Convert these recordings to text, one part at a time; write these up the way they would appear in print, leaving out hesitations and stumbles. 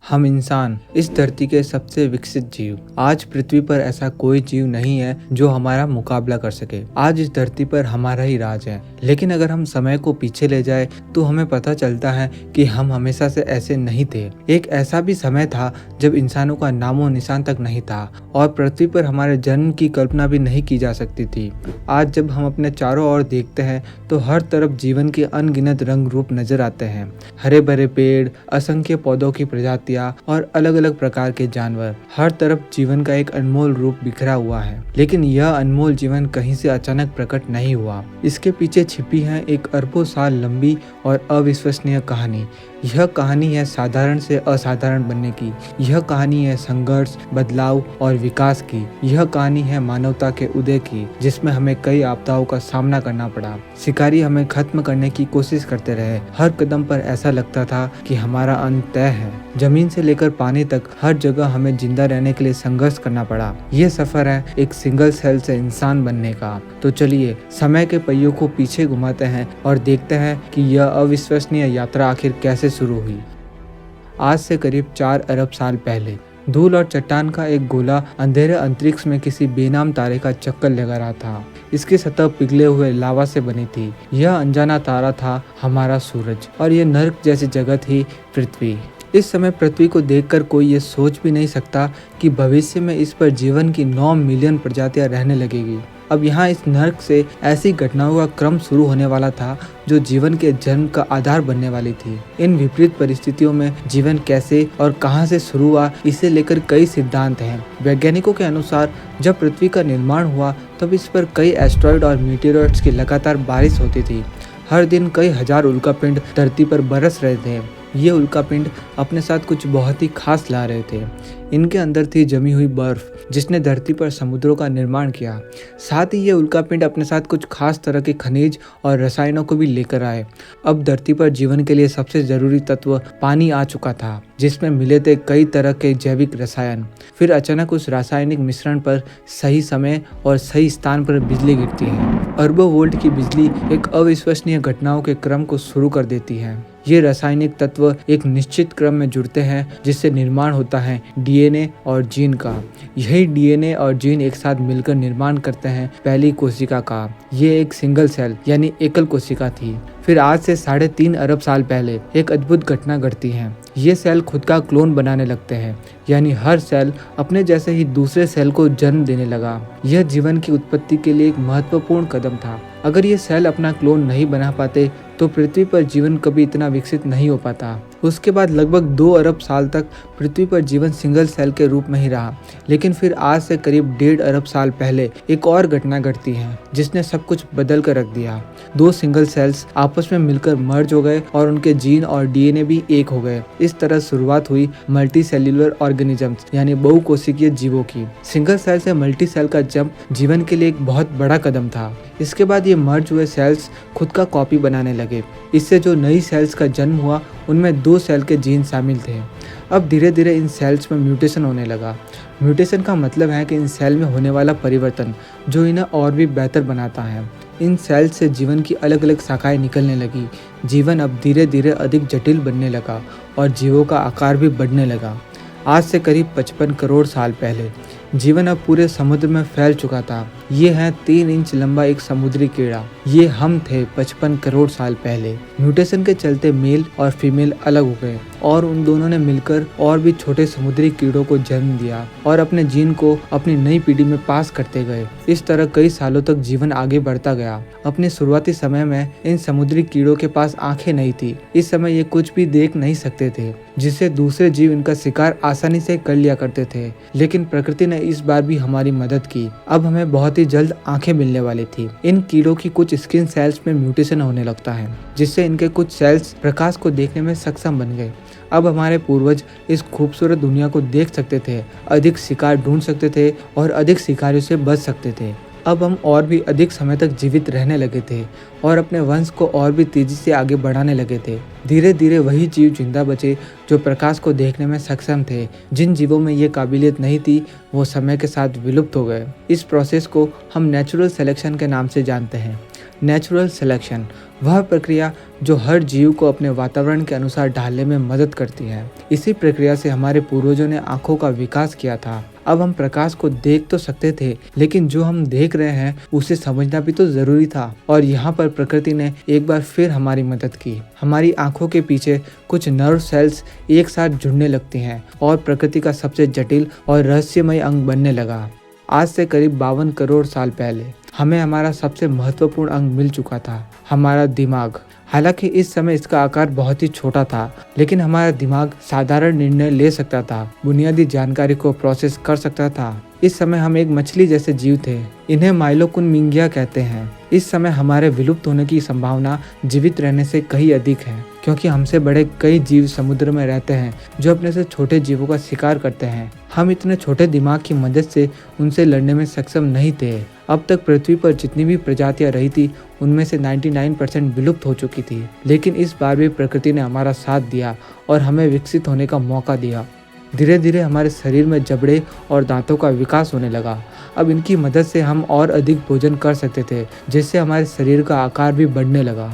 हम इंसान इस धरती के सबसे विकसित जीव। आज पृथ्वी पर ऐसा कोई जीव नहीं है जो हमारा मुकाबला कर सके। आज इस धरती पर हमारा ही राज है। लेकिन अगर हम समय को पीछे ले जाए तो हमें पता चलता है कि हम हमेशा से ऐसे नहीं थे। एक ऐसा भी समय था जब इंसानों का नामो निशान तक नहीं था और पृथ्वी पर हमारे जन्म की कल्पना भी नहीं की जा सकती थी। आज जब हम अपने चारों ओर देखते हैं तो हर तरफ जीवन के अनगिनत रंग रूप नजर आते हैं। हरे भरे पेड़, असंख्य पौधों की प्रजातियां और अलग अलग प्रकार के जानवर। हर तरफ जीवन का एक अनमोल रूप बिखरा हुआ है। लेकिन यह अनमोल जीवन कहीं से अचानक प्रकट नहीं हुआ। इसके पीछे छिपी है एक अरबों साल लंबी और अविश्वसनीय कहानी। यह कहानी है साधारण से असाधारण बनने की। यह कहानी है संघर्ष, बदलाव और विकास की। यह कहानी है मानवता के उदय की, जिसमें हमें कई आपदाओं का सामना करना पड़ा। शिकारी हमें खत्म करने की कोशिश करते रहे। हर कदम पर ऐसा लगता था कि हमारा अंत तय है। जमीन से लेकर पानी तक हर जगह हमें जिंदा रहने के लिए संघर्ष करना पड़ा। यह सफर है एक सिंगल सेल से इंसान बनने का। तो चलिए समय के पहियों को पीछे घुमाते हैं और देखते हैं कि यह अविश्वसनीय यात्रा आखिर कैसे शुरू हुई। आज से करीब 4 अरब साल पहले धूल और चट्टान का एक गोला अंधेरे अंतरिक्ष में किसी बेनाम तारे का चक्कर लगा रहा था। इसकी सतह पिघले हुए लावा से बनी थी। यह अनजाना तारा था हमारा सूरज और यह नर्क जैसी जगह थी पृथ्वी। इस समय पृथ्वी को देखकर कोई ये सोच भी नहीं सकता कि भविष्य में इस पर जीवन की 9 मिलियन प्रजातियां रहने लगेगी। अब यहाँ इस नर्क से ऐसी घटनाओं का क्रम शुरू होने वाला था जो जीवन के जन्म का आधार बनने वाली थी। इन विपरीत परिस्थितियों में जीवन कैसे और कहां से शुरू हुआ, इसे लेकर कई सिद्धांत हैं। वैज्ञानिकों के अनुसार जब पृथ्वी का निर्माण हुआ तब इस पर कई एस्ट्रॉयड और मीटेरॉइड्स की लगातार बारिश होती थी। हर दिन कई हजार उल्कापिंड धरती पर बरस रहे थे। ये उल्कापिंड अपने साथ कुछ बहुत ही खास ला रहे थे। इनके अंदर थी जमी हुई बर्फ जिसने धरती पर समुद्रों का निर्माण किया। साथ ही ये उल्कापिंड अपने साथ कुछ खास तरह के खनिज और रसायनों को भी लेकर आए। अब धरती पर जीवन के लिए सबसे जरूरी तत्व पानी आ चुका था, जिसमें मिले थे कई तरह के जैविक रसायन। फिर अचानक उस रासायनिक मिश्रण पर सही समय और सही स्थान पर बिजली गिरती है। अरबों वोल्ट की बिजली एक अविश्वसनीय घटनाओं के क्रम को शुरू कर देती है। ये रासायनिक तत्व एक निश्चित क्रम में जुड़ते हैं जिससे निर्माण होता है डीएनए और जीन का। यही डीएनए और जीन एक साथ मिलकर निर्माण करते हैं पहली कोशिका का। ये एक सिंगल सेल यानी एकल कोशिका थी। फिर आज से 3.5 अरब साल पहले एक अद्भुत घटना घटती है। ये सेल खुद का क्लोन बनाने लगते हैं, यानी हर सेल अपने जैसे ही दूसरे सेल को जन्म देने लगा। यह जीवन की उत्पत्ति के लिए एक महत्वपूर्ण कदम था। अगर ये सेल अपना क्लोन नहीं बना पाते तो पृथ्वी पर जीवन कभी इतना विकसित नहीं हो पाता। उसके बाद लगभग 2 अरब साल तक पृथ्वी पर जीवन सिंगल सेल के रूप में ही रहा। लेकिन फिर आज से करीब 1.5 अरब साल पहले एक और घटना घटती है जिसने सब कुछ बदल कर रख दिया। 2 सिंगल सेल्स आपस में मिलकर मर्ज हो गए और उनके जीन और डीएनए भी एक हो गए। इस तरह शुरुआत हुई मल्टी सेल्यूलर ऑर्गेनिजम्स यानी बहुकोशिकीय जीवों की। सिंगल सेल से मल्टी सेल का जंप जीवन के लिए एक बहुत बड़ा कदम था। इसके बाद ये मर्ज हुए सेल्स खुद का कॉपी बनाने लगे। इससे जो नई सेल्स का जन्म हुआ उनमें 2 सेल के जीन शामिल थे। अब धीरे धीरे इन सेल्स में म्यूटेशन होने लगा। म्यूटेशन का मतलब है कि इन सेल में होने वाला परिवर्तन जो इन्हें और भी बेहतर बनाता है। इन सेल्स से जीवन की अलग अलग शाखाएं निकलने लगी। जीवन अब धीरे धीरे अधिक जटिल बनने लगा और जीवों का आकार भी बढ़ने लगा। आज से करीब 55 करोड़ साल पहले जीवन अब पूरे समुद्र में फैल चुका था। ये है 3 इंच लंबा एक समुद्री कीड़ा। ये हम थे 55 करोड़ साल पहले। म्यूटेशन के चलते मेल और फीमेल अलग हो गए और उन दोनों ने मिलकर और भी छोटे समुद्री कीड़ों को जन्म दिया और अपने जीन को अपनी नई पीढ़ी में पास करते गए। इस तरह कई सालों तक जीवन आगे बढ़ता गया। अपने शुरुआती समय में इन समुद्री कीड़ों के पास आंखें नहीं थी। इस समय ये कुछ भी देख नहीं सकते थे, जिससे दूसरे जीव इनका शिकार आसानी से कर लिया करते थे। लेकिन प्रकृति ने इस बार भी हमारी मदद की। अब हमें बहुत ही जल्द आंखें मिलने वाली थी। इन कीड़ों की कुछ स्किन सेल्स में म्यूटेशन होने लगता है, जिससे इनके कुछ सेल्स प्रकाश को देखने में सक्षम बन गए। अब हमारे पूर्वज इस खूबसूरत दुनिया को देख सकते थे, अधिक शिकार ढूंढ सकते थे और अधिक शिकारियों से बच सकते थे। अब हम और भी अधिक समय तक जीवित रहने लगे थे और अपने वंश को और भी तेजी से आगे बढ़ाने लगे थे। धीरे धीरे वही जीव जिंदा बचे जो प्रकाश को देखने में सक्षम थे। जिन जीवों में ये काबिलियत नहीं थी वो समय के साथ विलुप्त हो गए। इस प्रोसेस को हम नेचुरल सिलेक्शन के नाम से जानते हैं। नेचुरल सिलेक्शन वह प्रक्रिया जो हर जीव को अपने वातावरण के अनुसार ढालने में मदद करती है। इसी प्रक्रिया से हमारे पूर्वजों ने आँखों का विकास किया था। अब हम प्रकाश को देख तो सकते थे, लेकिन जो हम देख रहे हैं उसे समझना भी तो जरूरी था। और यहाँ पर प्रकृति ने एक बार फिर हमारी मदद की। हमारी आंखों के पीछे कुछ नर्व सेल्स एक साथ जुड़ने लगती हैं और प्रकृति का सबसे जटिल और रहस्यमय अंग बनने लगा। आज से करीब 52 करोड़ साल पहले हमें हमारा सबसे महत्वपूर्ण अंग मिल चुका था, हमारा दिमाग। हालांकि इस समय इसका आकार बहुत ही छोटा था, लेकिन हमारा दिमाग साधारण निर्णय ले सकता था, बुनियादी जानकारी को प्रोसेस कर सकता था। इस समय हम एक मछली जैसे जीव थे। इन्हें माइलोकुनमिंगिया कहते हैं। इस समय हमारे विलुप्त होने की संभावना जीवित रहने से कहीं अधिक है, क्योंकि हमसे बड़े कई जीव समुद्र में रहते हैं जो अपने से छोटे जीवों का शिकार करते हैं। हम इतने छोटे दिमाग की मदद से उनसे लड़ने में सक्षम नहीं थे। अब तक पृथ्वी पर जितनी भी प्रजातियां रही थी उनमें से 99% विलुप्त हो चुकी थी, लेकिन इस बार भी प्रकृति ने हमारा साथ दिया और हमें विकसित होने का मौका दिया। धीरे धीरे हमारे शरीर में जबड़े और दांतों का विकास होने लगा। अब इनकी मदद से हम और अधिक भोजन कर सकते थे, जिससे हमारे शरीर का आकार भी बढ़ने लगा।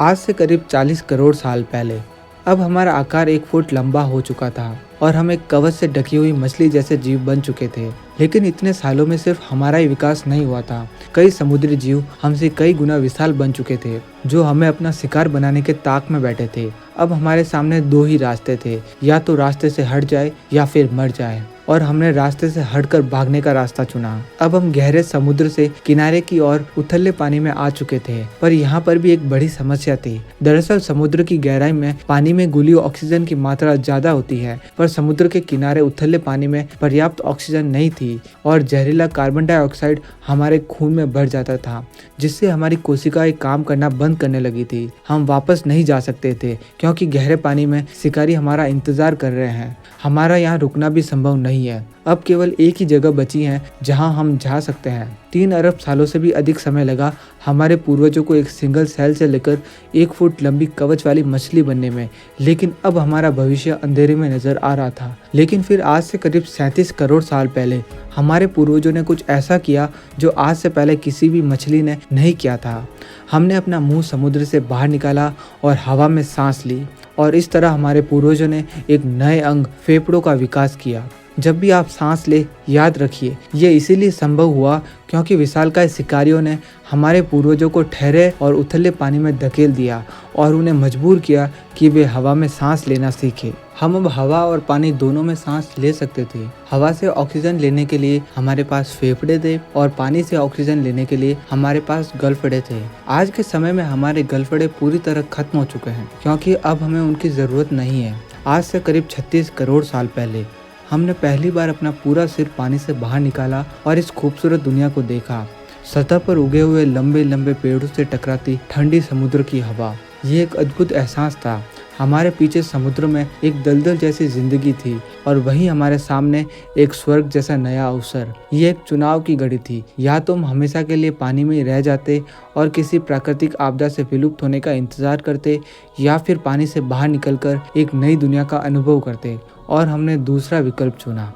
आज से करीब 40 करोड़ साल पहले अब हमारा आकार 1 फुट लंबा हो चुका था और हम एक कवच से ढकी हुई मछली जैसे जीव बन चुके थे। लेकिन इतने सालों में सिर्फ हमारा ही विकास नहीं हुआ था। कई समुद्री जीव हमसे कई गुना विशाल बन चुके थे, जो हमें अपना शिकार बनाने के ताक में बैठे थे। अब हमारे सामने 2 ही रास्ते थे, या तो रास्ते से हट जाए या फिर मर जाए, और हमने रास्ते से हटकर भागने का रास्ता चुना। अब हम गहरे समुद्र से किनारे की ओर उथले पानी में आ चुके थे, पर यहाँ पर भी एक बड़ी समस्या थी। दरअसल समुद्र की गहराई में पानी में घुली ऑक्सीजन की मात्रा ज्यादा होती है, पर समुद्र के किनारे उथले पानी में पर्याप्त ऑक्सीजन नहीं थी और जहरीला कार्बन डाइऑक्साइड हमारे खून में बढ़ जाता था, जिससे हमारी कोशिकाएं काम करना बंद करने लगी थी। हम वापस नहीं जा सकते थे, क्योंकि गहरे पानी में शिकारी हमारा इंतजार कर रहे हैं। हमारा यहाँ रुकना भी संभव नहीं है। अब केवल एक ही जगह बची है जहां हम जा सकते हैं। 3 अरब सालों से भी अधिक समय लगा हमारे पूर्वजों को एक सिंगल सेल से लेकर 1 फुट लंबी कवच वाली मछली बनने में, लेकिन अब हमारा भविष्य अंधेरे में नजर आ रहा था। लेकिन फिर आज से करीब 37 करोड़ साल पहले हमारे पूर्वजों ने कुछ ऐसा किया जो आज से पहले किसी भी मछली ने नहीं किया था। हमने अपना मुंह समुद्र से बाहर निकाला और हवा में सांस ली, और इस तरह हमारे पूर्वजों ने एक नए अंग फेफड़ों का विकास किया। जब भी आप सांस ले, याद रखिए ये इसीलिए संभव हुआ क्योंकि विशालकाय शिकारियों ने हमारे पूर्वजों को ठहरे और उथले पानी में धकेल दिया और उन्हें मजबूर किया कि वे हवा में सांस लेना सीखें। हम अब हवा और पानी दोनों में सांस ले सकते थे। हवा से ऑक्सीजन लेने के लिए हमारे पास फेफड़े थे और पानी से ऑक्सीजन लेने के लिए हमारे पास गलफड़े थे। आज के समय में हमारे गलफड़े पूरी तरह खत्म हो चुके हैं, क्योंकि अब हमें उनकी जरूरत नहीं है। आज से करीब 36 करोड़ साल पहले हमने पहली बार अपना पूरा सिर पानी से बाहर निकाला और इस खूबसूरत दुनिया को देखा। सतह पर उगे हुए लंबे लंबे पेड़ों से टकराती ठंडी समुद्र की हवा, ये एक अद्भुत एहसास था। हमारे पीछे समुद्र में एक दलदल जैसी जिंदगी थी और वहीं हमारे सामने एक स्वर्ग जैसा नया अवसर। ये एक चुनाव की घड़ी थी, या तो हम हमेशा के लिए पानी में रह जाते और किसी प्राकृतिक आपदा से विलुप्त होने का इंतजार करते, या फिर पानी से बाहर निकलकर एक नई दुनिया का अनुभव करते। और हमने दूसरा विकल्प चुना।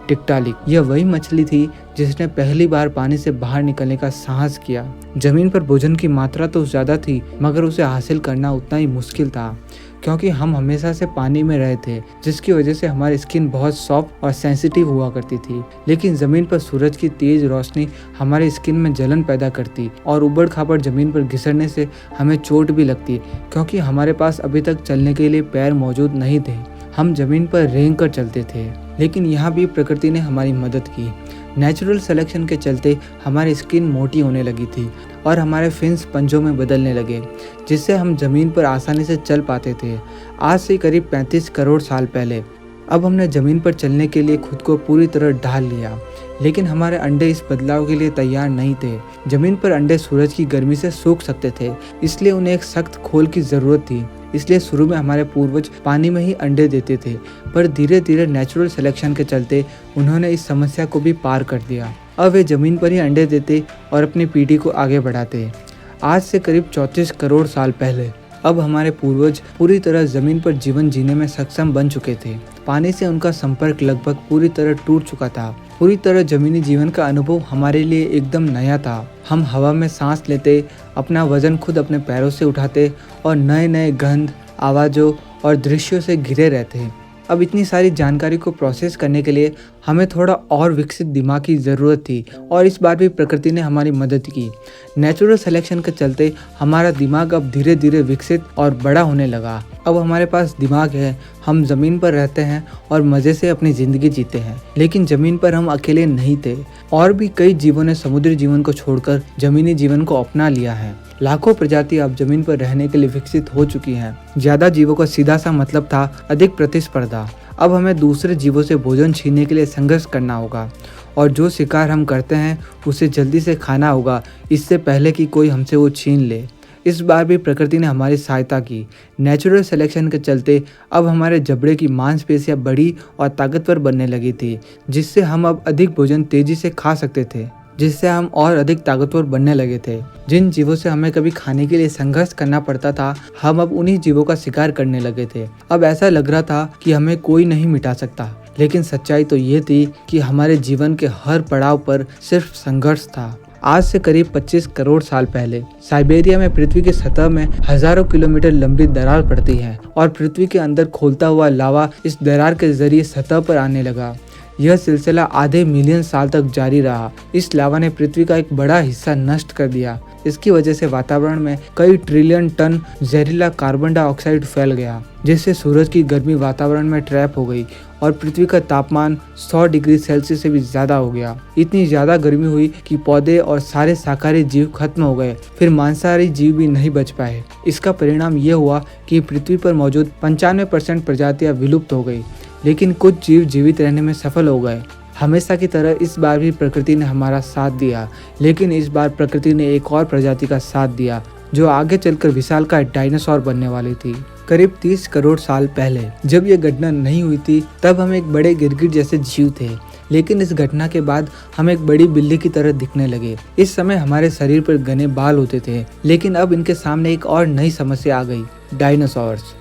टिकटालिक, यह वही मछली थी जिसने पहली बार पानी से बाहर निकलने का साहस किया। जमीन पर भोजन की मात्रा तो ज्यादा थी, मगर उसे हासिल करना उतना ही मुश्किल था, क्योंकि हम हमेशा से पानी में रहे थे, जिसकी वजह से हमारी स्किन बहुत सॉफ्ट और सेंसिटिव हुआ करती थी। लेकिन जमीन पर सूरज की तेज रोशनी हमारी स्किन में जलन पैदा करती और उबड़ खाबड़ जमीन पर घिसड़ने से हमें चोट भी लगती, क्योंकि हमारे पास अभी तक चलने के लिए पैर मौजूद नहीं थे। हम जमीन पर रेंग कर चलते थे। लेकिन यहाँ भी प्रकृति ने हमारी मदद की। नेचुरल सिलेक्शन के चलते हमारी स्किन मोटी होने लगी थी और हमारे फिन्स पंजों में बदलने लगे, जिससे हम जमीन पर आसानी से चल पाते थे। आज से करीब 35 करोड़ साल पहले अब हमने जमीन पर चलने के लिए खुद को पूरी तरह ढाल लिया, लेकिन हमारे अंडे इस बदलाव के लिए तैयार नहीं थे। जमीन पर अंडे सूरज की गर्मी से सूख सकते थे, इसलिए उन्हें एक सख्त खोल की जरूरत थी। इसलिए शुरू में हमारे पूर्वज पानी में ही अंडे देते थे, पर धीरे धीरे नेचुरल सिलेक्शन के चलते उन्होंने इस समस्या को भी पार कर दिया। अब वे जमीन पर ही अंडे देते और अपनी पीढ़ी को आगे बढ़ाते। आज से करीब 34 करोड़ साल पहले अब हमारे पूर्वज पूरी तरह जमीन पर जीवन जीने में सक्षम बन चुके थे। पानी से उनका संपर्क लगभग पूरी तरह टूट चुका था पूरी तरह जमीनी जीवन का अनुभव हमारे लिए एकदम नया था। हम हवा में सांस लेते, अपना वजन खुद अपने पैरों से उठाते और नए नए गंध, आवाज़ों और दृश्यों से घिरे रहते। अब इतनी सारी जानकारी को प्रोसेस करने के लिए हमें थोड़ा और विकसित दिमाग की ज़रूरत थी और इस बार भी प्रकृति ने हमारी मदद की। नेचुरल सिलेक्शन के चलते हमारा दिमाग अब धीरे धीरे विकसित और बड़ा होने लगा। अब हमारे पास दिमाग है, हम ज़मीन पर रहते हैं और मज़े से अपनी ज़िंदगी जीते हैं। लेकिन ज़मीन पर हम अकेले नहीं थे, और भी कई जीवों ने समुद्री जीवन को छोड़कर ज़मीनी जीवन को अपना लिया है। लाखों प्रजातियां अब जमीन पर रहने के लिए विकसित हो चुकी हैं। ज्यादा जीवों का सीधा सा मतलब था अधिक प्रतिस्पर्धा। अब हमें दूसरे जीवों से भोजन छीनने के लिए संघर्ष करना होगा, और जो शिकार हम करते हैं उसे जल्दी से खाना होगा, इससे पहले कि कोई हमसे वो छीन ले। इस बार भी प्रकृति ने हमारी सहायता की। नेचुरल सिलेक्शन के चलते अब हमारे जबड़े की मांसपेशियां बड़ी और ताकतवर बनने लगी थी, जिससे हम अब अधिक भोजन तेजी से खा सकते थे, जिससे हम और अधिक ताकतवर बनने लगे थे। जिन जीवों से हमें कभी खाने के लिए संघर्ष करना पड़ता था, हम अब उन्हीं जीवों का शिकार करने लगे थे। अब ऐसा लग रहा था कि हमें कोई नहीं मिटा सकता, लेकिन सच्चाई तो ये थी कि हमारे जीवन के हर पड़ाव पर सिर्फ संघर्ष था। आज से करीब 25 करोड़ साल पहले साइबेरिया में पृथ्वी की सतह में हजारों किलोमीटर लंबी दरार पड़ती है, और पृथ्वी के अंदर खोलता हुआ लावा इस दरार के जरिए सतह पर आने लगा। यह सिलसिला आधे मिलियन साल तक जारी रहा। इस लावा ने पृथ्वी का एक बड़ा हिस्सा नष्ट कर दिया। इसकी वजह से वातावरण में कई ट्रिलियन टन जहरीला कार्बन डाइऑक्साइड फैल गया, जिससे सूरज की गर्मी वातावरण में ट्रैप हो गई और पृथ्वी का तापमान 100 डिग्री सेल्सियस से भी ज्यादा हो गया। इतनी ज्यादा गर्मी हुई कि पौधे और सारे शाकाहारी जीव खत्म हो गए। फिर मांसाहारी जीव भी नहीं बच पाए। इसका परिणाम यह हुआ कि पृथ्वी पर मौजूद 95% प्रजातियां विलुप्त हो गई, लेकिन कुछ जीव जीवित रहने में सफल हो गए। हमेशा की तरह इस बार भी प्रकृति ने हमारा साथ दिया, लेकिन इस बार प्रकृति ने एक और प्रजाति का साथ दिया जो आगे चलकर विशालकाय डायनासोर बनने वाली थी। करीब 30 करोड़ साल पहले जब यह घटना नहीं हुई थी, तब हम एक बड़े गिरगिट जैसे जीव थे, लेकिन इस घटना के बाद हम एक बड़ी बिल्ली की तरह दिखने लगे। इस समय हमारे शरीर पर घने बाल होते थे, लेकिन अब इनके सामने एक और नई समस्या आ गई, डायनासोर्स।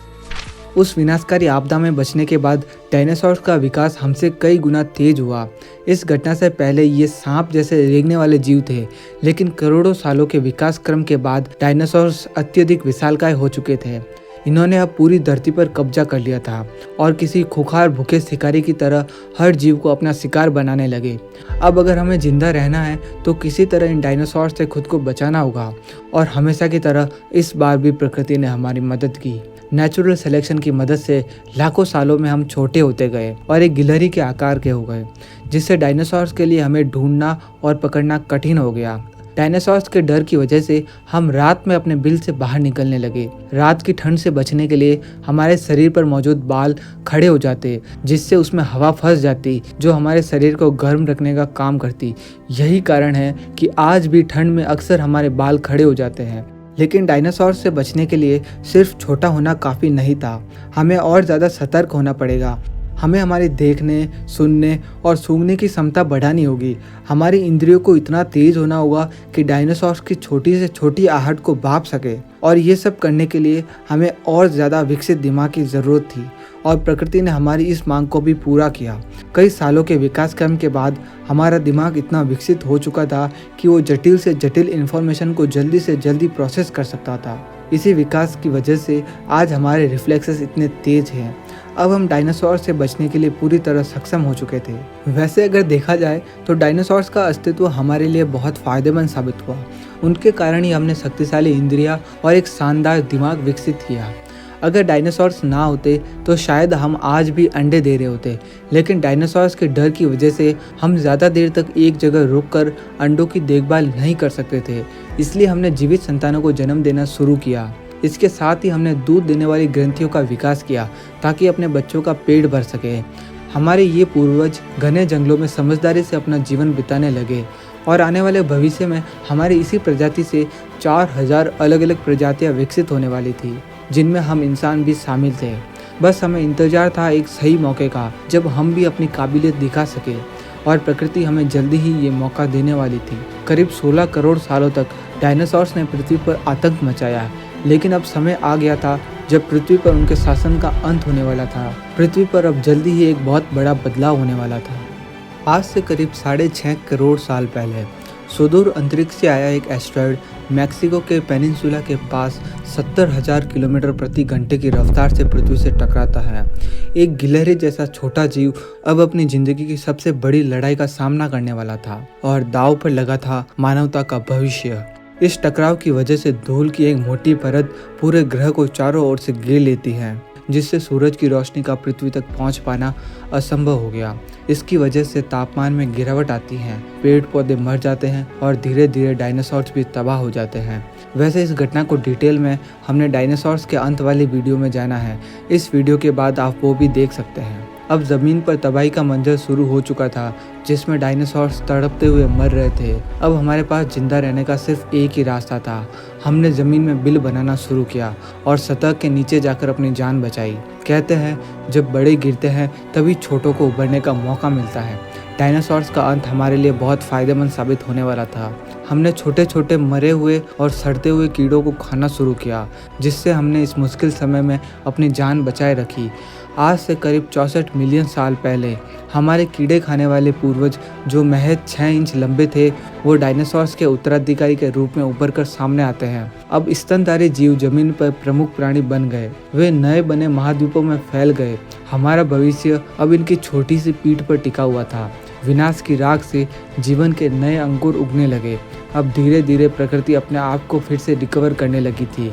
उस विनाशकारी आपदा में बचने के बाद डायनासोर्स का विकास हमसे कई गुना तेज हुआ। इस घटना से पहले ये सांप जैसे रेंगने वाले जीव थे, लेकिन करोड़ों सालों के विकास क्रम के बाद डायनासोर्स अत्यधिक विशालकाय हो चुके थे। इन्होंने अब पूरी धरती पर कब्जा कर लिया था और किसी खुखार भूखे शिकारी की तरह हर जीव को अपना शिकार बनाने लगे। अब अगर हमें जिंदा रहना है तो किसी तरह इन डायनासोर से खुद को बचाना होगा, और हमेशा की तरह इस बार भी प्रकृति ने हमारी मदद की। नेचुरल सिलेक्शन की मदद से लाखों सालों में हम छोटे होते गए और एक गिलहरी के आकार के हो गए, जिससे डायनासोर्स के लिए हमें ढूंढना और पकड़ना कठिन हो गया। डायनासोर्स के डर की वजह से हम रात में अपने बिल से बाहर निकलने लगे। रात की ठंड से बचने के लिए हमारे शरीर पर मौजूद बाल खड़े हो जाते, जिससे उसमें हवा फंस जाती जो हमारे शरीर को गर्म रखने का काम करती। यही कारण है कि आज भी ठंड में अक्सर हमारे बाल खड़े हो जाते हैं। लेकिन डायनासोर से बचने के लिए सिर्फ छोटा होना काफ़ी नहीं था, हमें और ज़्यादा सतर्क होना पड़ेगा। हमें हमारी देखने, सुनने और सूंघने की क्षमता बढ़ानी होगी। हमारी इंद्रियों को इतना तेज होना होगा कि डायनासोर्स की छोटी से छोटी आहट को भाप सके, और ये सब करने के लिए हमें और ज़्यादा विकसित दिमाग की ज़रूरत थी, और प्रकृति ने हमारी इस मांग को भी पूरा किया। कई सालों के विकास क्रम के बाद हमारा दिमाग इतना विकसित हो चुका था कि वो जटिल से जटिल इन्फॉर्मेशन को जल्दी से जल्दी प्रोसेस कर सकता था। इसी विकास की वजह से आज हमारे रिफ्लेक्सेस इतने तेज हैं। अब हम डायनासोर से बचने के लिए पूरी तरह सक्षम हो चुके थे। वैसे अगर देखा जाए तो डायनासोर्स का अस्तित्व हमारे लिए बहुत फायदेमंद साबित हुआ। उनके कारण ही हमने शक्तिशाली इंद्रियां और एक शानदार दिमाग विकसित किया। अगर डायनासोर्स ना होते तो शायद हम आज भी अंडे दे रहे होते, लेकिन डायनासोर्स के डर की वजह से हम ज़्यादा देर तक एक जगह रुककर अंडों की देखभाल नहीं कर सकते थे। इसलिए हमने जीवित संतानों को जन्म देना शुरू किया। इसके साथ ही हमने दूध देने वाली ग्रंथियों का विकास किया ताकि अपने बच्चों का पेट भर सके। हमारे ये पूर्वज घने जंगलों में समझदारी से अपना जीवन बिताने लगे, और आने वाले भविष्य में हमारी इसी प्रजाति से 4000 अलग अलग प्रजातियां विकसित होने वाली थी, जिनमें हम इंसान भी शामिल थे। बस हमें इंतजार था एक सही मौके का, जब हम भी अपनी काबिलियत दिखा सके, और प्रकृति हमें जल्दी ही ये मौका देने वाली थी। करीब 16 करोड़ सालों तक डायनासोर्स ने पृथ्वी पर आतंक मचाया, लेकिन अब समय आ गया था जब पृथ्वी पर उनके शासन का अंत होने वाला था। पृथ्वी पर अब जल्दी ही एक बहुत बड़ा बदलाव होने वाला था। आज से करीब 6.5 करोड़ साल पहले सुदूर अंतरिक्ष से आया एक एस्टेरॉयड मैक्सिको के पेनिनसुला के पास 70,000 किलोमीटर प्रति घंटे की रफ्तार से पृथ्वी से टकराता है। एक गिलहरी जैसा छोटा जीव अब अपनी जिंदगी की सबसे बड़ी लड़ाई का सामना करने वाला था और दांव पर लगा था मानवता का भविष्य। इस टकराव की वजह से धूल की एक मोटी परत पूरे ग्रह को चारों ओर से घेर लेती है, जिससे सूरज की रोशनी का पृथ्वी तक पहुंच पाना असंभव हो गया। इसकी वजह से तापमान में गिरावट आती है, पेड़ पौधे मर जाते हैं और धीरे धीरे डायनासोर्स भी तबाह हो जाते हैं। वैसे इस घटना को डिटेल में हमने डायनासोर्स के अंत वाली वीडियो में जाना है। इस वीडियो के बाद आप वो भी देख सकते हैं। अब ज़मीन पर तबाही का मंजर शुरू हो चुका था, जिसमें डायनासोर्स तड़पते हुए मर रहे थे। अब हमारे पास जिंदा रहने का सिर्फ एक ही रास्ता था। हमने ज़मीन में बिल बनाना शुरू किया और सतह के नीचे जाकर अपनी जान बचाई। कहते हैं जब बड़े गिरते हैं तभी छोटों को उभरने का मौका मिलता है। डायनासोर्स का अंत हमारे लिए बहुत फ़ायदेमंद साबित होने वाला था। हमने छोटे छोटे मरे हुए और सड़ते हुए कीड़ों को खाना शुरू किया, जिससे हमने इस मुश्किल समय में अपनी जान बचाए रखी। आज से करीब 64 मिलियन साल पहले हमारे कीड़े खाने वाले पूर्वज, जो महज 6 इंच लंबे थे, वो डायनासोर्स के उत्तराधिकारी के रूप में उभर कर सामने आते हैं। अब स्तनधारी जीव जमीन पर प्रमुख प्राणी बन गए। वे नए बने महाद्वीपों में फैल गए। हमारा भविष्य अब इनकी छोटी सी पीठ पर टिका हुआ था। विनाश की राख से जीवन के नए अंकुर उगने लगे। अब धीरे धीरे प्रकृति अपने आप को फिर से रिकवर करने लगी थी।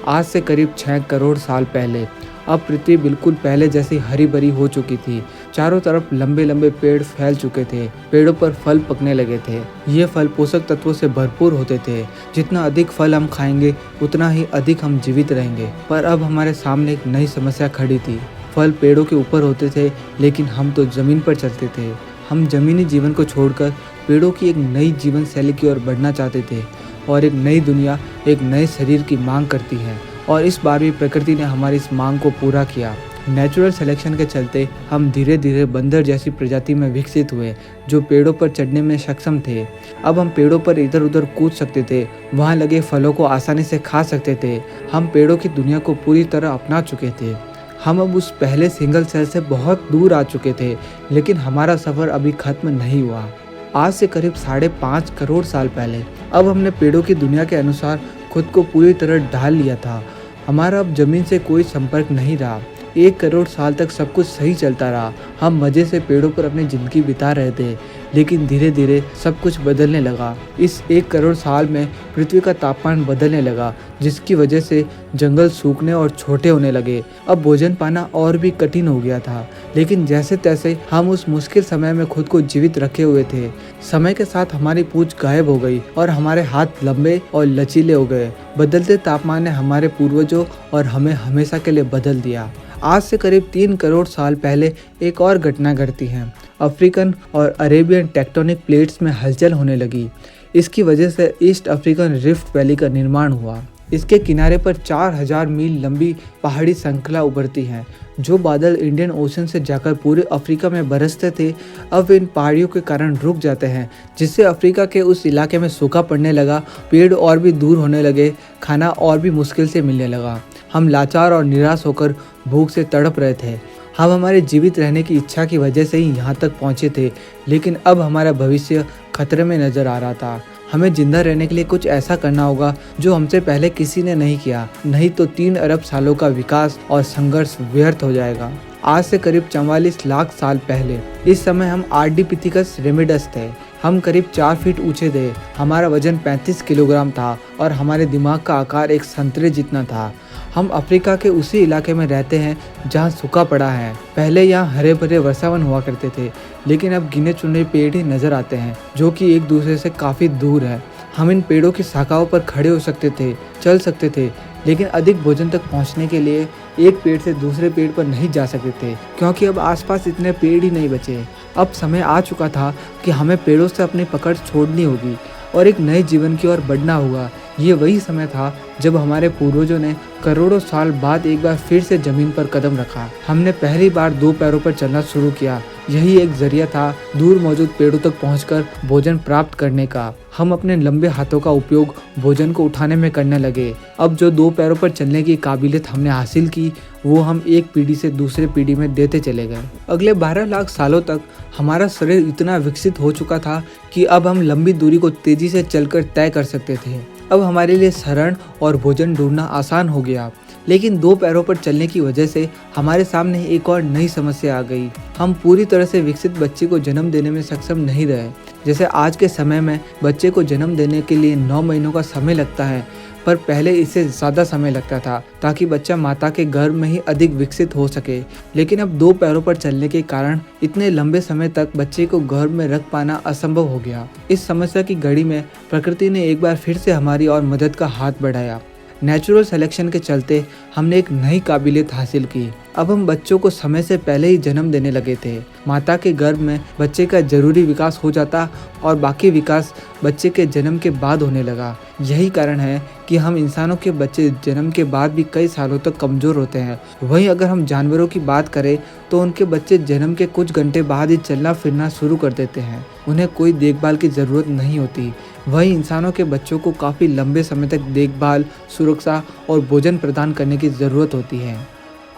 आज से करीब 6 करोड़ साल पहले अब पृथ्वी बिल्कुल पहले जैसी हरी भरी हो चुकी थी। चारों तरफ लंबे लंबे पेड़ फैल चुके थे। पेड़ों पर फल पकने लगे थे। ये फल पोषक तत्वों से भरपूर होते थे। जितना अधिक फल हम खाएंगे उतना ही अधिक हम जीवित रहेंगे। पर अब हमारे सामने एक नई समस्या खड़ी थी। फल पेड़ों के ऊपर होते थे, लेकिन हम तो जमीन पर चलते थे। हम जमीनी जीवन को छोड़कर पेड़ों की एक नई जीवन शैली की ओर बढ़ना चाहते थे और एक नई दुनिया, एक नए शरीर की मांग करती है। और इस बार भी प्रकृति ने हमारी इस मांग को पूरा किया। नेचुरल सिलेक्शन के चलते हम धीरे धीरे बंदर जैसी प्रजाति में विकसित हुए, जो पेड़ों पर चढ़ने में सक्षम थे। अब हम पेड़ों पर इधर उधर कूद सकते थे, वहाँ लगे फलों को आसानी से खा सकते थे। हम पेड़ों की दुनिया को पूरी तरह अपना चुके थे। हम अब उस पहले सिंगल सेल से बहुत दूर आ चुके थे, लेकिन हमारा सफ़र अभी खत्म नहीं हुआ। आज से करीब 5.5 करोड़ साल पहले अब हमने पेड़ों की दुनिया के अनुसार खुद को पूरी तरह ढाल लिया था। हमारा अब जमीन से कोई संपर्क नहीं रहा। 1 करोड़ साल तक सब कुछ सही चलता रहा। हम मज़े से पेड़ों पर अपनी ज़िंदगी बिता रहे थे, लेकिन धीरे धीरे सब कुछ बदलने लगा। इस 1 करोड़ साल में पृथ्वी का तापमान बदलने लगा, जिसकी वजह से जंगल सूखने और छोटे होने लगे। अब भोजन पाना और भी कठिन हो गया था, लेकिन जैसे तैसे हम उस मुश्किल समय में खुद को जीवित रखे हुए थे। समय के साथ हमारी पूंछ गायब हो गई और हमारे हाथ लंबे और लचीले हो गए। बदलते तापमान ने हमारे पूर्वजों और हमें हमेशा के लिए बदल दिया। आज से करीब 3 करोड़ साल पहले एक और घटना घटती है। अफ्रीकन और अरेबियन टेक्टोनिक प्लेट्स में हलचल होने लगी। इसकी वजह से ईस्ट अफ्रीकन रिफ्ट वैली का निर्माण हुआ। इसके किनारे पर 4000 मील लंबी पहाड़ी श्रृंखला उभरती है, जो बादल इंडियन ओशन से जाकर पूरे अफ्रीका में बरसते थे। अब इन पहाड़ियों के कारण रुक जाते हैं, जिससे अफ्रीका के उस इलाके में सूखा पड़ने लगा। पेड़ और भी दूर होने लगे। खाना और भी मुश्किल से मिलने लगा। हम लाचार और निराश होकर भूख से तड़प रहे थे। हम हमारे जीवित रहने की इच्छा की वजह से ही यहाँ तक पहुँचे थे, लेकिन अब हमारा भविष्य खतरे में नजर आ रहा था। हमें जिंदा रहने के लिए कुछ ऐसा करना होगा जो हमसे पहले किसी ने नहीं किया, नहीं तो 3 अरब सालों का विकास और संघर्ष व्यर्थ हो जाएगा। आज से करीब 44 लाख साल पहले इस समय हम आर्डिपिथिकस रेमिडस थे। हम करीब 4 फीट ऊंचे थे। हमारा वजन 35 किलोग्राम था और हमारे दिमाग का आकार एक संतरे जितना था। हम अफ्रीका के उसी इलाके में रहते हैं जहाँ सूखा पड़ा है। पहले यहाँ हरे भरे वर्षावन हुआ करते थे, लेकिन अब गिने चुने पेड़ ही नजर आते हैं, जो कि एक दूसरे से काफ़ी दूर है। हम इन पेड़ों की शाखाओं पर खड़े हो सकते थे, चल सकते थे, लेकिन अधिक भोजन तक पहुँचने के लिए एक पेड़ से दूसरे पेड़ पर नहीं जा सकते थे, क्योंकि अब आसपास इतने पेड़ ही नहीं बचे। अब समय आ चुका था कि हमें पेड़ों से अपनी पकड़ छोड़नी होगी और एक नए जीवन की ओर बढ़ना होगा। ये वही समय था जब हमारे पूर्वजों ने करोड़ों साल बाद एक बार फिर से जमीन पर कदम रखा। हमने पहली बार 2 पैरों पर चलना शुरू किया, यही एक जरिया था दूर मौजूद पेड़ों तक पहुंचकर भोजन प्राप्त करने का। हम अपने लंबे हाथों का उपयोग भोजन को उठाने में करने लगे। अब जो दो पैरों पर चलने की काबिलियत हमने हासिल की, वो हम एक पीढ़ी से दूसरे पीढ़ी में देते चले गए। अगले 12 लाख सालों तक हमारा शरीर इतना विकसित हो चुका था कि अब हम लंबी दूरी को तेजी से चलकर तय कर सकते थे। अब हमारे लिए शरण और भोजन ढूंढना आसान हो गया। लेकिन दो पैरों पर चलने की वजह से हमारे सामने एक और नई समस्या आ गई। हम पूरी तरह से विकसित बच्चे को जन्म देने में सक्षम नहीं रहे। जैसे आज के समय में बच्चे को जन्म देने के लिए 9 महीनों का समय लगता है, पर पहले इससे ज़्यादा समय लगता था ताकि बच्चा माता के गर्भ में ही अधिक विकसित हो सके। लेकिन अब दो पैरों पर चलने के कारण इतने लंबे समय तक बच्चे को गर्भ में रख पाना असंभव हो गया। इस समस्या की घड़ी में प्रकृति ने एक बार फिर से हमारी और मदद का हाथ बढ़ाया। नेचुरल सिलेक्शन के चलते हमने एक नई काबिलियत हासिल की। अब हम बच्चों को समय से पहले ही जन्म देने लगे थे। माता के गर्भ में बच्चे का जरूरी विकास हो जाता और बाकी विकास बच्चे के जन्म के बाद होने लगा। यही कारण है कि हम इंसानों के बच्चे जन्म के बाद भी कई सालों तक कमज़ोर होते हैं। वहीं अगर हम जानवरों की बात करें तो उनके बच्चे जन्म के कुछ घंटे बाद ही चलना फिरना शुरू कर देते हैं। उन्हें कोई देखभाल की ज़रूरत नहीं होती। वहीं इंसानों के बच्चों को काफ़ी लंबे समय तक देखभाल, सुरक्षा और भोजन प्रदान करने की ज़रूरत होती है।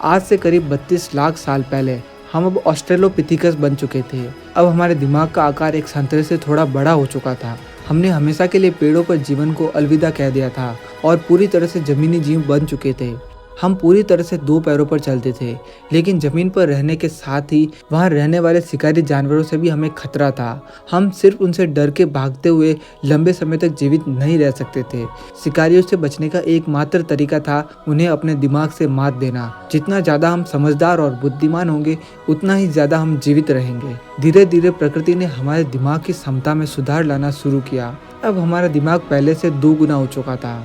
आज से करीब 32 लाख साल पहले हम अब ऑस्ट्रेलोपिथेकस बन चुके थे। अब हमारे दिमाग का आकार एक संतरे से थोड़ा बड़ा हो चुका था। हमने हमेशा के लिए पेड़ों पर जीवन को अलविदा कह दिया था और पूरी तरह से जमीनी जीव बन चुके थे। हम पूरी तरह से दो पैरों पर चलते थे, लेकिन ज़मीन पर रहने के साथ ही वहाँ रहने वाले शिकारी जानवरों से भी हमें खतरा था। हम सिर्फ उनसे डर के भागते हुए लंबे समय तक जीवित नहीं रह सकते थे। शिकारियों से बचने का एकमात्र तरीका था उन्हें अपने दिमाग से मात देना। जितना ज़्यादा हम समझदार और बुद्धिमान होंगे, उतना ही ज़्यादा हम जीवित रहेंगे। धीरे धीरे प्रकृति ने हमारे दिमाग की क्षमता में सुधार लाना शुरू किया। अब हमारा दिमाग पहले से 2 गुना हो चुका था।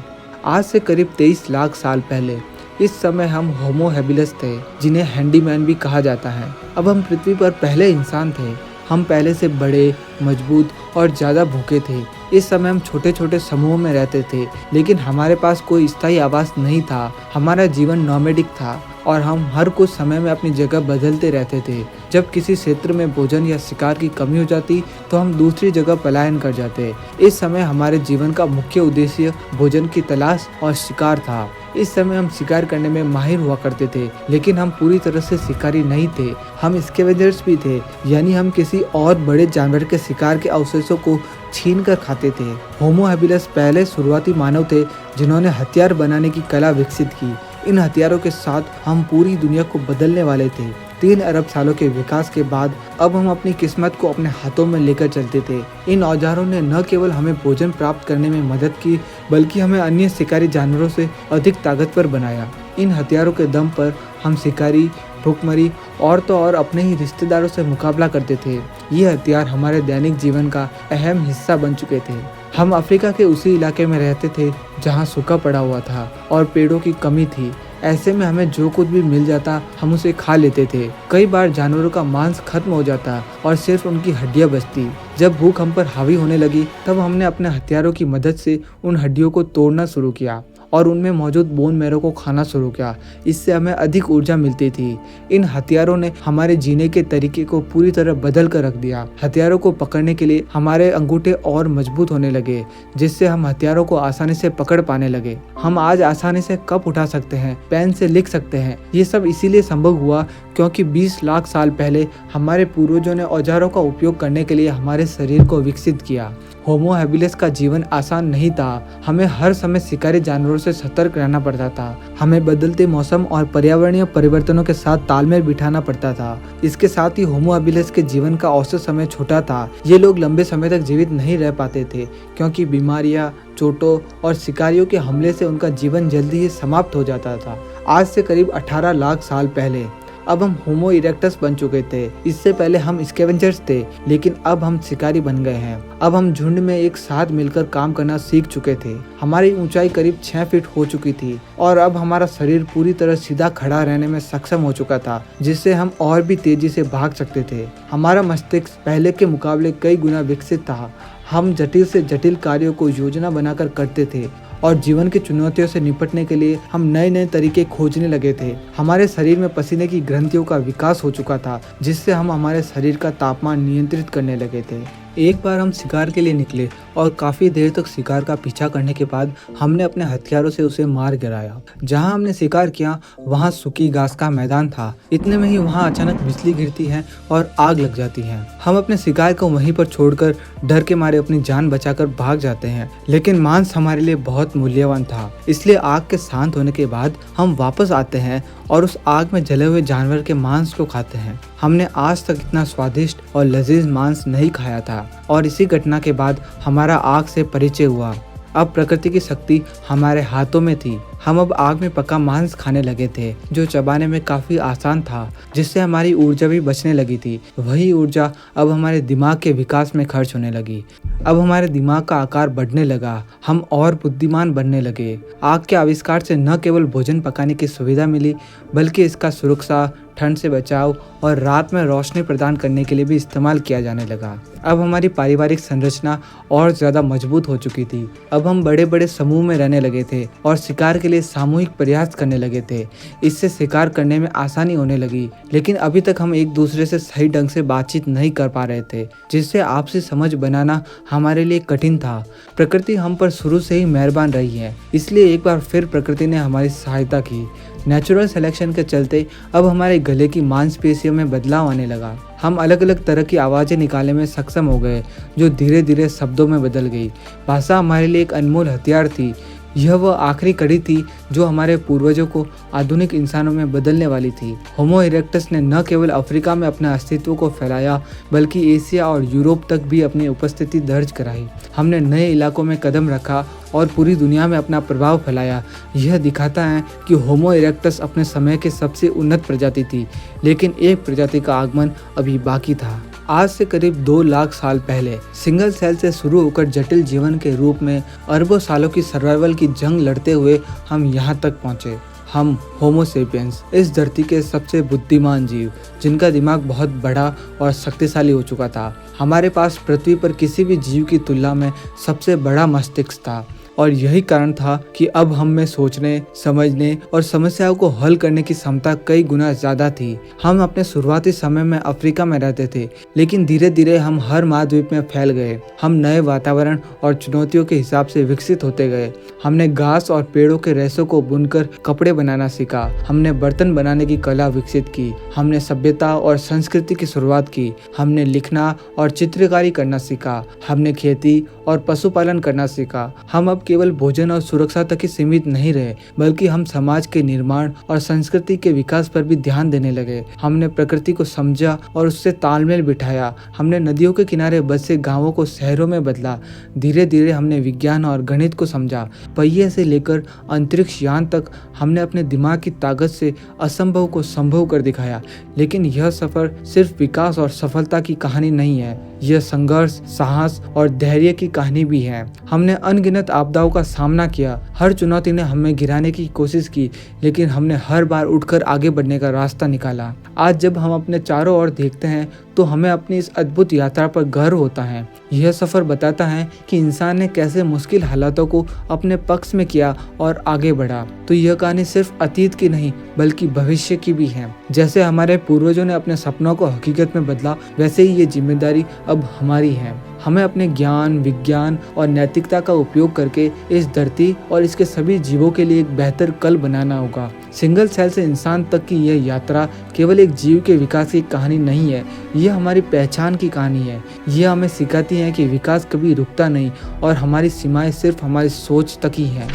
आज से करीब 23 लाख साल पहले इस समय हम होमो हैबिलिस थे, जिन्हें हैंडीमैन भी कहा जाता है। अब हम पृथ्वी पर पहले इंसान थे। हम पहले से बड़े, मजबूत और ज़्यादा भूखे थे। इस समय हम छोटे छोटे समूहों में रहते थे, लेकिन हमारे पास कोई स्थायी आवास नहीं था। हमारा जीवन नॉमेडिक था और हम हर कुछ समय में अपनी जगह बदलते रहते थे। जब किसी क्षेत्र में भोजन या शिकार की कमी हो जाती तो हम दूसरी जगह पलायन कर जाते। इस समय हमारे जीवन का मुख्य उद्देश्य भोजन की तलाश और शिकार था। इस समय हम शिकार करने में माहिर हुआ करते थे, लेकिन हम पूरी तरह से शिकारी नहीं थे। हम स्कैवेंजर्स भी थे, यानी हम किसी और बड़े जानवर के शिकार के अवशेषों को छीन कर खाते थे। होमो हैबिलिस पहले शुरुआती मानव थे जिन्होंने हथियार बनाने की कला विकसित की। इन हथियारों के साथ हम पूरी दुनिया को बदलने वाले थे। 3 अरब सालों के विकास के बाद अब हम अपनी किस्मत को अपने हाथों में लेकर चलते थे। इन औजारों ने न केवल हमें भोजन प्राप्त करने में मदद की, बल्कि हमें अन्य शिकारी जानवरों से अधिक ताकतवर बनाया। इन हथियारों के दम पर हम शिकारी, भूखमरी और तो और अपने ही रिश्तेदारों से मुकाबला करते थे। ये हथियार हमारे दैनिक जीवन का अहम हिस्सा बन चुके थे। हम अफ्रीका के उसी इलाके में रहते थे जहाँ सूखा पड़ा हुआ था और पेड़ों की कमी थी। ऐसे में हमें जो कुछ भी मिल जाता हम उसे खा लेते थे। कई बार जानवरों का मांस खत्म हो जाता और सिर्फ उनकी हड्डियां बचती। जब भूख हम पर हावी होने लगी तब हमने अपने हथियारों की मदद से उन हड्डियों को तोड़ना शुरू किया और उनमें मौजूद बोन मैरो को खाना शुरू किया। इससे हमें अधिक ऊर्जा मिलती थी। इन हथियारों ने हमारे जीने के तरीके को पूरी तरह बदल कर रख दिया। हथियारों को पकड़ने के लिए हमारे अंगूठे और मजबूत होने लगे, जिससे हम हथियारों को आसानी से पकड़ पाने लगे। हम आज आसानी से कप उठा सकते हैं, पेन से लिख सकते हैं। ये सब इसीलिए संभव हुआ क्योंकि 20 लाख साल पहले हमारे पूर्वजों ने औजारों का उपयोग करने के लिए हमारे शरीर को विकसित किया। होमो हैबिलिस का जीवन आसान नहीं था। हमें हर समय शिकारी जानवरों से सतर्क रहना पड़ता था। हमें बदलते मौसम और पर्यावरणीय परिवर्तनों के साथ तालमेल बिठाना पड़ता था। इसके साथ ही होमो हैबिलिस के जीवन का औसत समय छोटा था। ये लोग लंबे समय तक जीवित नहीं रह पाते थे क्योंकि बीमारियां, चोटों और शिकारियों के हमले से उनका जीवन जल्दी ही समाप्त हो जाता था। आज से करीब 18 लाख साल पहले अब हम होमो इरेक्टस बन चुके थे। इससे पहले हम स्कैवेंजर्स थे, लेकिन अब हम शिकारी बन गए हैं। अब हम झुंड में एक साथ मिलकर काम करना सीख चुके थे। हमारी ऊंचाई करीब 6 फीट हो चुकी थी और अब हमारा शरीर पूरी तरह सीधा खड़ा रहने में सक्षम हो चुका था, जिससे हम और भी तेजी से भाग सकते थे। हमारा मस्तिष्क पहले के मुकाबले कई गुना विकसित था। हम जटिल से जटिल कार्यों को योजना बनाकर करते थे और जीवन की चुनौतियों से निपटने के लिए हम नए नए तरीके खोजने लगे थे। हमारे शरीर में पसीने की ग्रंथियों का विकास हो चुका था, जिससे हम हमारे शरीर का तापमान नियंत्रित करने लगे थे। एक बार हम शिकार के लिए निकले और काफ़ी देर तक शिकार का पीछा करने के बाद हमने अपने हथियारों से उसे मार गिराया। जहां हमने शिकार किया वहां सूखी घास का मैदान था। इतने में ही वहां अचानक बिजली गिरती है और आग लग जाती है। हम अपने शिकार को वहीं पर छोड़कर डर के मारे अपनी जान बचाकर भाग जाते हैं, लेकिन मांस हमारे लिए बहुत मूल्यवान था। इसलिए आग के शांत होने के बाद हम वापस आते हैं और उस आग में जले हुए जानवर के मांस को खाते हैं। हमने आज तक इतना स्वादिष्ट और लजीज मांस नहीं खाया था और इसी घटना के बाद हमारा आग से परिचय हुआ। अब प्रकृति की शक्ति हमारे हाथों में थी। हम अब आग में पका मांस खाने लगे थे, जो चबाने में काफ़ी आसान था, जिससे हमारी ऊर्जा भी बचने लगी थी। वही ऊर्जा अब हमारे दिमाग के विकास में खर्च होने लगी। अब हमारे दिमाग का आकार बढ़ने लगा, हम और बुद्धिमान बनने लगे। आग के आविष्कार से न केवल भोजन पकाने की सुविधा मिली, बल्कि इसका सुरक्षा, ठंड से बचाव और रात में रोशनी प्रदान करने के लिए भी इस्तेमाल किया जाने लगा। अब हमारी पारिवारिक संरचना और ज़्यादा मजबूत हो चुकी थी। अब हम बड़े बड़े समूह में रहने लगे थे और शिकार के लिए सामूहिक प्रयास करने लगे थे। इससे शिकार करने में आसानी होने लगी, लेकिन अभी तक हम एक दूसरे से सही ढंग से बातचीत नहीं कर पा रहे थे, जिससे आपसी समझ बनाना हमारे लिए कठिन था। प्रकृति हम पर शुरू से ही मेहरबान रही है, इसलिए एक बार फिर प्रकृति ने हमारी सहायता की। नेचुरल सिलेक्शन के चलते अब हमारे गले की मांसपेशियों में बदलाव आने लगा। हम अलग अलग तरह की आवाज़ें निकालने में सक्षम हो गए, जो धीरे धीरे शब्दों में बदल गई। भाषा हमारे लिए एक अनमोल हथियार थी। यह वह आखिरी कड़ी थी जो हमारे पूर्वजों को आधुनिक इंसानों में बदलने वाली थी। होमो इरेक्टस ने न केवल अफ्रीका में अपने अस्तित्व को फैलाया, बल्कि एशिया और यूरोप तक भी अपनी उपस्थिति दर्ज कराई। हमने नए इलाकों में कदम रखा और पूरी दुनिया में अपना प्रभाव फैलाया। यह दिखाता है कि होमो इरेक्टस अपने समय की सबसे उन्नत प्रजाति थी, लेकिन एक प्रजाति का आगमन अभी बाकी था। आज से करीब 2 लाख साल पहले सिंगल सेल से शुरू होकर जटिल जीवन के रूप में अरबों सालों की सर्वाइवल की जंग लड़ते हुए हम यहाँ तक पहुँचे। हम होमो सेपियंस, इस धरती के सबसे बुद्धिमान जीव, जिनका दिमाग बहुत बड़ा और शक्तिशाली हो चुका था। हमारे पास पृथ्वी पर किसी भी जीव की तुलना में सबसे बड़ा मस्तिष्क था और यही कारण था कि अब हम में सोचने, समझने और समस्याओं को हल करने की क्षमता कई गुना ज्यादा थी। हम अपने शुरुआती समय में अफ्रीका में रहते थे, लेकिन धीरे धीरे हम हर महाद्वीप में फैल गए। हम नए वातावरण और चुनौतियों के हिसाब से विकसित होते गए। हमने घास और पेड़ों के रेशों को बुनकर कपड़े बनाना सीखा। हमने बर्तन बनाने की कला विकसित की। हमने सभ्यता और संस्कृति की शुरुआत की। हमने लिखना और चित्रकारी करना सीखा। हमने खेती और पशुपालन करना सीखा। हम अब केवल भोजन और सुरक्षा तक ही सीमित नहीं रहे, बल्कि हम समाज के निर्माण और संस्कृति के विकास पर भी ध्यान देने लगे। हमने प्रकृति को समझा और उससे तालमेल बिठाया। हमने नदियों के किनारे बसे गांवों को शहरों में बदला। धीरे धीरे हमने विज्ञान और गणित को समझा। पहिए से लेकर अंतरिक्ष यान तक हमने अपने दिमाग की ताकत से असंभव को संभव कर दिखाया। लेकिन यह सफर सिर्फ विकास और सफलता की कहानी नहीं है, यह संघर्ष, साहस और धैर्य की कहानी भी है। हमने अनगिनत आपदाओं का सामना किया। हर चुनौती ने हमें गिराने की कोशिश की, लेकिन हमने हर बार उठकर आगे बढ़ने का रास्ता निकाला। आज जब हम अपने चारों ओर देखते हैं तो हमें अपनी इस अद्भुत यात्रा पर गर्व होता है। यह सफर बताता है कि इंसान ने कैसे मुश्किल हालातों को अपने पक्ष में किया और आगे बढ़ा। तो यह कहानी सिर्फ अतीत की नहीं, बल्कि भविष्य की भी है। जैसे हमारे पूर्वजों ने अपने सपनों को हकीकत में बदला, वैसे ही ये जिम्मेदारी अब हमारी है। हमें अपने ज्ञान, विज्ञान और नैतिकता का उपयोग करके इस धरती और इसके सभी जीवों के लिए एक बेहतर कल बनाना होगा। सिंगल सेल से इंसान तक की यह यात्रा केवल एक जीव के विकास की कहानी नहीं है, यह हमारी पहचान की कहानी है। यह हमें सिखाती है कि विकास कभी रुकता नहीं और हमारी सीमाएं सिर्फ हमारी सोच तक ही हैं।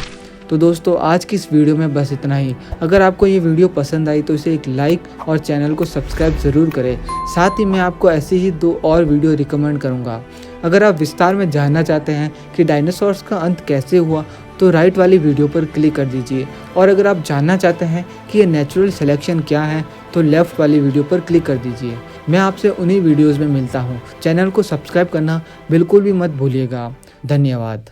तो दोस्तों, आज की इस वीडियो में बस इतना ही। अगर आपको ये वीडियो पसंद आई तो इसे एक लाइक और चैनल को सब्सक्राइब ज़रूर करें। साथ ही मैं आपको ऐसे ही 2 और वीडियो रिकमेंड करूँगा। अगर आप विस्तार में जानना चाहते हैं कि डायनासोर्स का अंत कैसे हुआ, तो राइट वाली वीडियो पर क्लिक कर दीजिए। और अगर आप जानना चाहते हैं कि ये नेचुरल सिलेक्शन क्या है, तो लेफ्ट वाली वीडियो पर क्लिक कर दीजिए। मैं आपसे उन्हीं वीडियोज़ में मिलता हूँ। चैनल को सब्सक्राइब करना बिल्कुल भी मत भूलिएगा। धन्यवाद।